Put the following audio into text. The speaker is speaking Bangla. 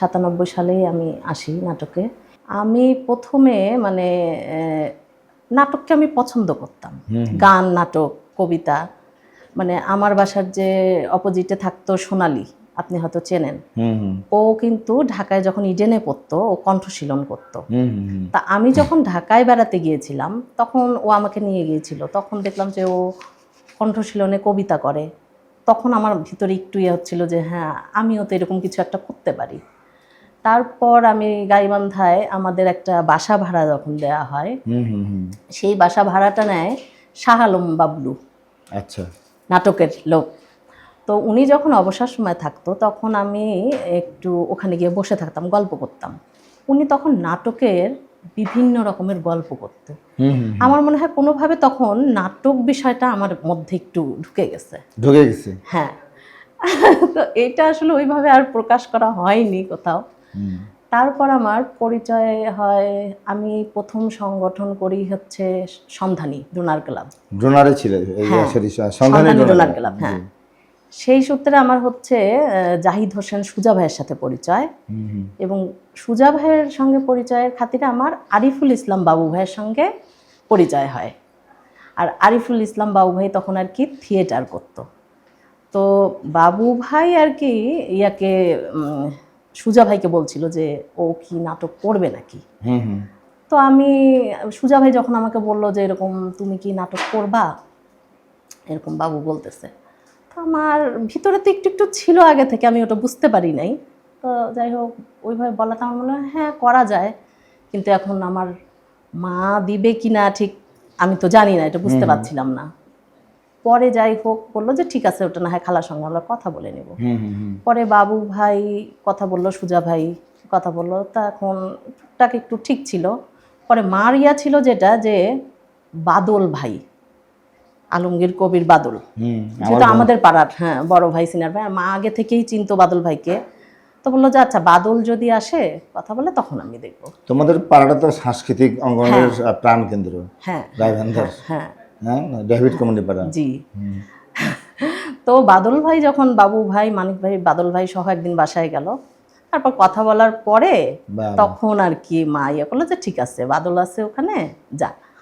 97 সালেই আমি আসি নাটকে। আমি প্রথমে মানে নাটককে আমি পছন্দ করতাম। গান, নাটক, কবিতা। মানে আমার বাসার যে অপোজিটে থাকতো সোনালী, আপনি হয়তো চেনেন। ও কিন্তু ঢাকায় যখন ইডেনে পড়তো, ও কণ্ঠশীলন করতো। তা আমি যখন ঢাকায় বেড়াতে গিয়েছিলাম, তখন ও আমাকে নিয়ে গিয়েছিল। তখন দেখলাম যে ও কণ্ঠশীলনে কবিতা করে। তখন আমার ভিতরে একটু ইয়ে হচ্ছিল যে হ্যাঁ, আমিও তো এরকম কিছু একটা করতে পারি। তারপর আমি গাইবান্ধায় আমাদের একটা বাসা ভাড়া যখন দেয়া হয়, সেই বাসা ভাড়াটা নেয় শাহ আলম বাবলু। আচ্ছা, নাটকের লোক। তো উনি যখন অবসর সময় থাকতো, তখন আমি একটু ওখানে গিয়ে বসে থাকতাম, গল্প করতাম। উনি তখন নাটকের বিভিন্ন রকমের গল্প করতো। আমার মনে হয় কোনোভাবে তখন নাটক বিষয়টা আমার মধ্যে একটু ঢুকে গেছে। হ্যাঁ। তো এটা আসলে ওইভাবে আর প্রকাশ করা হয়নি কোথাও। তারপর আমার পরিচয় হয়, আমি প্রথম সংগঠন করি হচ্ছে সন্ধানী ডোনার ক্লাব। ডোনারে ছিল, সন্ধানী ডোনার ক্লাব। হ্যাঁ, সেই সূত্রে আমার হচ্ছে জাহিদ হোসেন সুজা ভাইয়ের সাথে পরিচয়, এবং সুজা ভাইয়ের সঙ্গে পরিচয়ের খাতিরে আমার আরিফুল ইসলাম বাবু ভাইয়ের সঙ্গে পরিচয় হয়। আর আরিফুল ইসলাম বাবু ভাই তখন আর কি থিয়েটার করতো। তো বাবু ভাই আর কি ইয়াকে সুজা ভাইকে বলছিল যে ও কি নাটক করবে নাকি। তো আমি, সুজা ভাই যখন আমাকে বললো যে এরকম তুমি কি নাটক করবা, এরকম বাবু বলতেছে, তো আমার ভিতরে তো একটু একটু ছিল আগে থেকে, আমি ওটা বুঝতে পারি নাই। তো যাই হোক, ওইভাবে বলাতে আমার মনে হয় হ্যাঁ করা যায়, কিন্তু এখন আমার মা দিবে কি না ঠিক আমি তো জানি না, এটা বুঝতে পারছিলাম না। পরে যাই হোক বললো যে ঠিক আছে, ওটা না হয় খালার সঙ্গে আমরা কথা বলে নেব। পরে বাবু ভাই কথা বললো, সুজা ভাই কথা বললো, তা এখন টুকটাক একটু ঠিক ছিল। পরে মার ইয়া ছিল যেটা, যে বাদল ভাই, আলমগীর কবির বাদল, যেটা আমাদের পাড়ার, হ্যাঁ বড় ভাই, সিনিয়র ভাই, মা আগে থেকেই চিনতো বাদল ভাইকে। তো বললো যে আচ্ছা বাদল যদি আসে কথা বলে তখন আমি দেখবো। তোমাদের পাড়াটা তো সাংস্কৃতিক অঙ্গনের প্রাণ কেন্দ্র। হ্যাঁ, গাইবান্ধার। হ্যাঁ, ডেভিড কমিউনিটি পাড়া। জি। তো বাদল ভাই যখন, বাবু ভাই, মানিক ভাই, বাদল ভাই সহ একদিন বাসায় গেল, তারপর কথা বলার পরে তখন আর কি মা ইয়ে করলো যে ঠিক আছে বাদল আছে ওখানে, যা।